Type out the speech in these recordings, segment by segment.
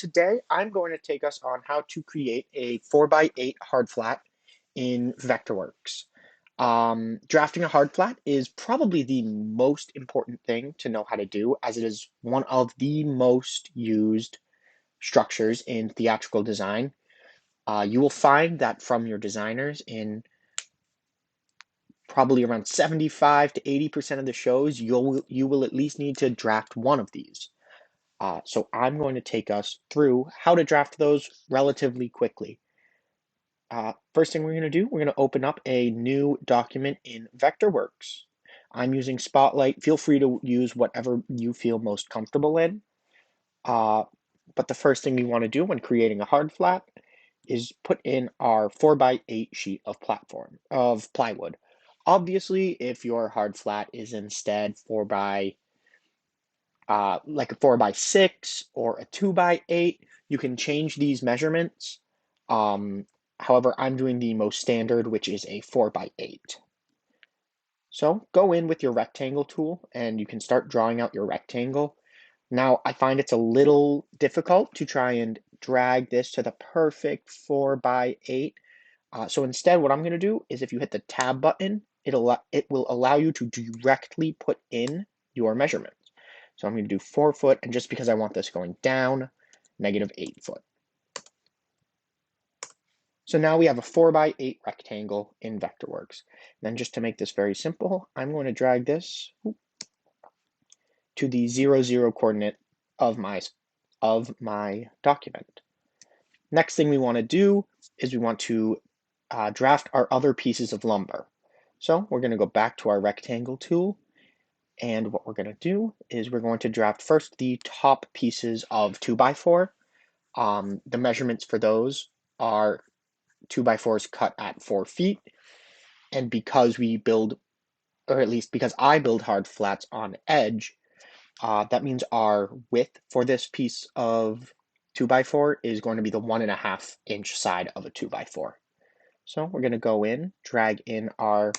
Today I'm going to take us on how to create a 4x8 hard flat in vectorworks. Drafting a hard flat is probably the most important thing to know how to do, as it is one of the most used structures in theatrical design. You will find that from your designers in probably around 75 to 80% of the shows, you will at least need to draft one of these. So I'm going to take us through how to draft those relatively quickly. First thing we're going to do, we're going to open up a new document in vectorworks. I'm using Spotlight. Feel free to use whatever you feel most comfortable in. Uh, but the first thing we want to do when creating a hard flat is put in our 4x8 sheet of plywood. Obviously, if your hard flat is instead 4 by like a 4x6 or a 2x8, you can change these measurements. However, I'm doing the most standard, which is a 4x8. So go in with your rectangle tool and you can start drawing out your rectangle. Now, I find it's a little difficult to try and drag this to the perfect 4x8. So instead, what I'm going to do is if you hit the tab button, it will allow you to directly put in your measurements. So I'm going to do 4 foot, and just because I want this going down, -8 foot. So now we have a 4x8 rectangle in vectorworks. Then just to make this very simple, I'm going to drag this to the 0, 0 coordinate of my document. Next thing we want to do is we want to draft our other pieces of lumber. So we're going to go back to our rectangle tool, and what we're going to do is we're going to draft first the top pieces of 2x4. The measurements for those are 2x4s cut at 4 feet, and because we build, or at least because I build hard flats on edge, that means our width for this piece of 2x4 is going to be the 1.5 inch side of a 2x4. So we're going to go in, drag in our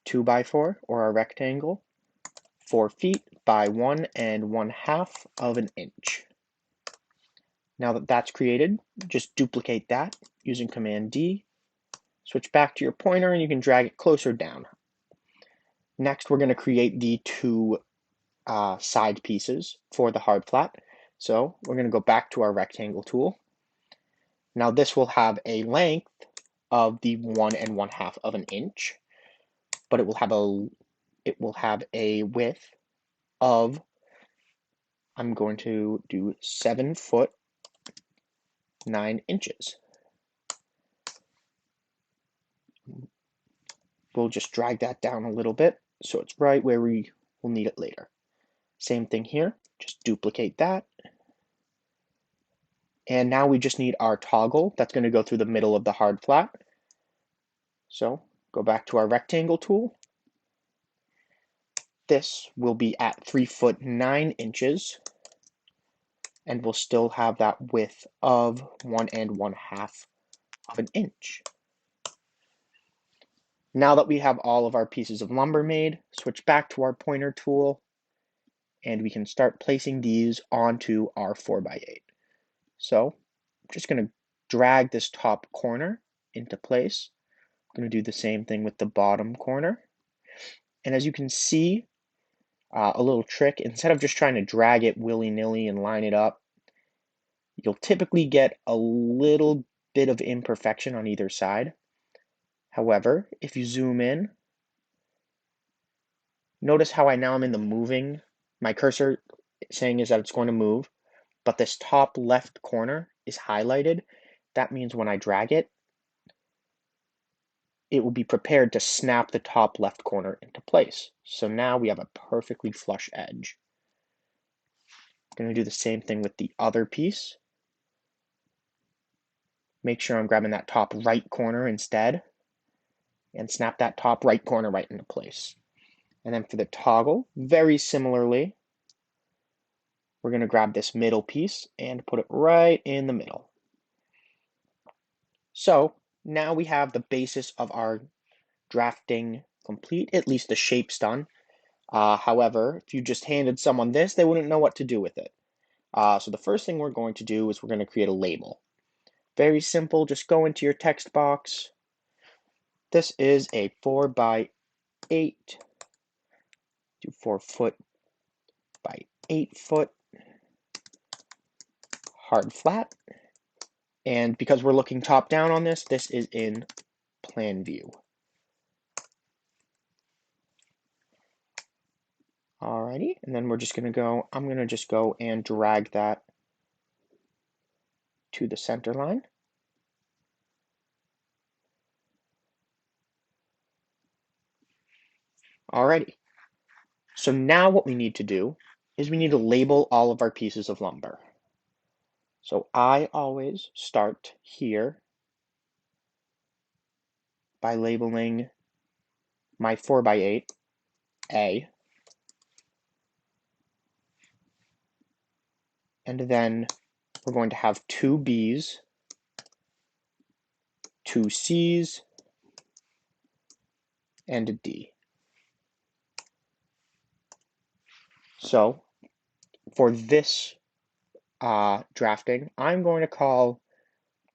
2x4 or our rectangle, 4 feet by 1.5 of an inch. Now that that's created, just duplicate that using Command D, switch back to your pointer, and you can drag it closer down. Next, we're going to create the two side pieces for the hard flat. So we're going to go back to our rectangle tool. Now this will have a length of the 1.5 of an inch, but it will have a width of, I'm going to do 7 foot 9 inches. We'll just drag that down a little bit so it's right where we will need it later. Same thing here, just duplicate that. And now we just need our toggle that's going to go through the middle of the hard flat. So go back to our rectangle tool. This will be at 3 foot 9 inches, and we'll still have that width of 1.5 of an inch. Now that we have all of our pieces of lumber made, switch back to our pointer tool, and we can start placing these onto our 4x8. So I'm just going to drag this top corner into place. I'm going to do the same thing with the bottom corner. And as you can see, a little trick, instead of just trying to drag it willy-nilly and line it up, you'll typically get a little bit of imperfection on either side. However, if you zoom in, notice how I now am in the moving. My cursor saying is that it's going to move, but this top left corner is highlighted. That means when I drag it, it will be prepared to snap the top left corner into place. So now we have a perfectly flush edge. I'm going to do the same thing with the other piece. Make sure I'm grabbing that top right corner instead, and snap that top right corner right into place. And then for the toggle, very similarly, we're going to grab this middle piece and put it right in the middle. So now we have the basis of our drafting complete, at least the shape's done. However, if you just handed someone this, they wouldn't know what to do with it. So the first thing we're going to do is we're going to create a label. Very simple, just go into your text box. This is a 4x8 to 4 foot by 8 foot hard flat. And because we're looking top down on this, this is in plan view. Alrighty, and then we're just gonna go, I'm gonna just go and drag that to the center line. Alrighty, so now what we need to do is we need to label all of our pieces of lumber. So I always start here by labeling my 4x8 A, and then we're going to have two B's, two C's, and a D. So for this drafting, I'm going to call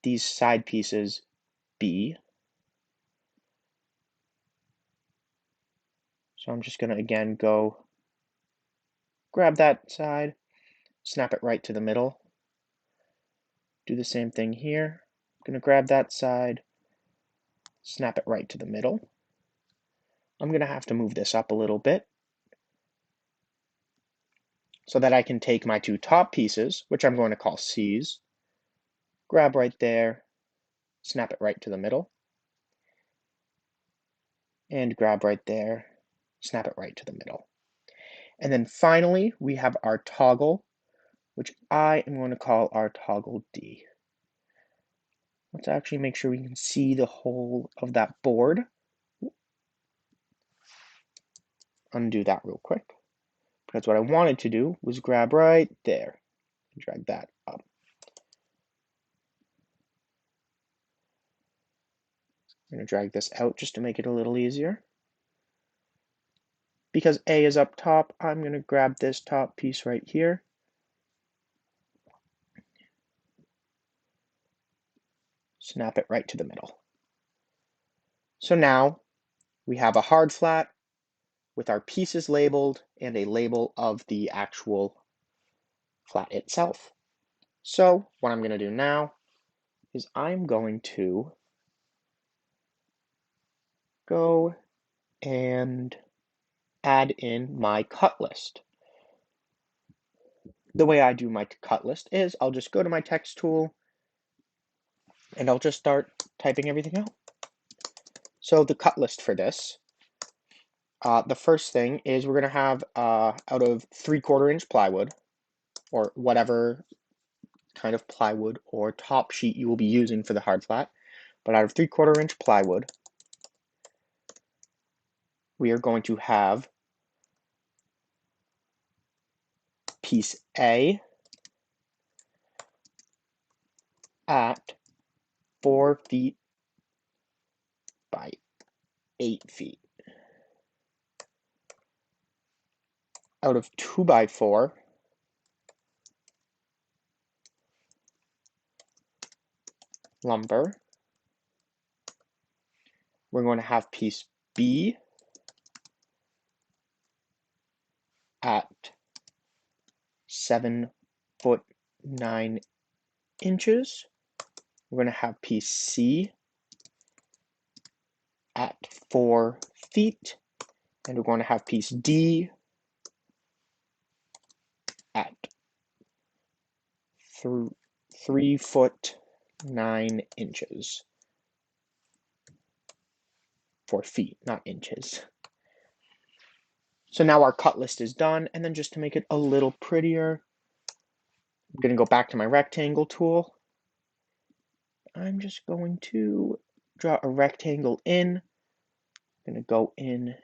these side pieces B. So I'm just going to again go grab that side, snap it right to the middle. Do the same thing here. I'm going to grab that side, snap it right to the middle. I'm going to have to move this up a little bit so that I can take my two top pieces, which I'm going to call C's, grab right there, snap it right to the middle, and grab right there, snap it right to the middle. And then finally, we have our toggle, which I am going to call our toggle D. Let's actually make sure we can see the whole of that board. Undo that real quick, because what I wanted to do was grab right there and drag that up. I'm going to drag this out just to make it a little easier. Because A is up top, I'm going to grab this top piece right here. Snap it right to the middle. So now we have a hard flat with our pieces labeled and a label of the actual flat itself. So what I'm going to do now is I'm going to go and add in my cut list. The way I do my cut list is I'll just go to my text tool and I'll just start typing everything out. So the cut list for this, the first thing is we're going to have out of 3/4 inch plywood, or whatever kind of plywood or top sheet you will be using for the hard flat, but out of 3/4 inch plywood, we are going to have piece A at 4 feet by 8 feet. Out of 2x4, lumber, we're going to have piece B at 7 foot 9 inches. We're going to have piece C at 4 feet, and we're going to have piece D at 3 foot 9 inches. For feet, not inches. So now our cut list is done, and then just to make it a little prettier, I'm going to go back to my rectangle tool. I'm just going to draw a rectangle in. I'm going to go in,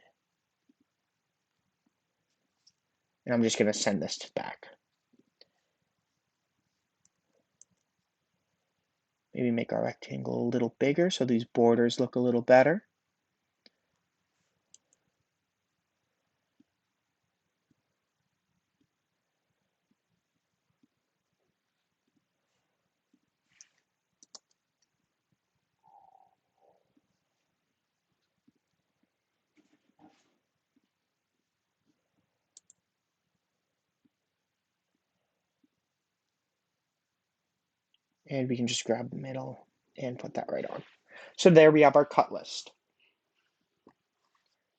and I'm just going to send this back. Maybe make our rectangle a little bigger so these borders look a little better. And we can just grab the middle and put that right on. So there we have our cut list.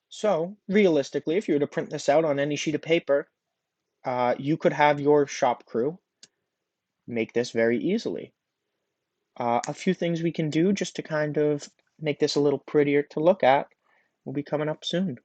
So realistically, if you were to print this out on any sheet of paper, you could have your shop crew make this very easily. A few things we can do just to kind of make this a little prettier to look at will be coming up soon.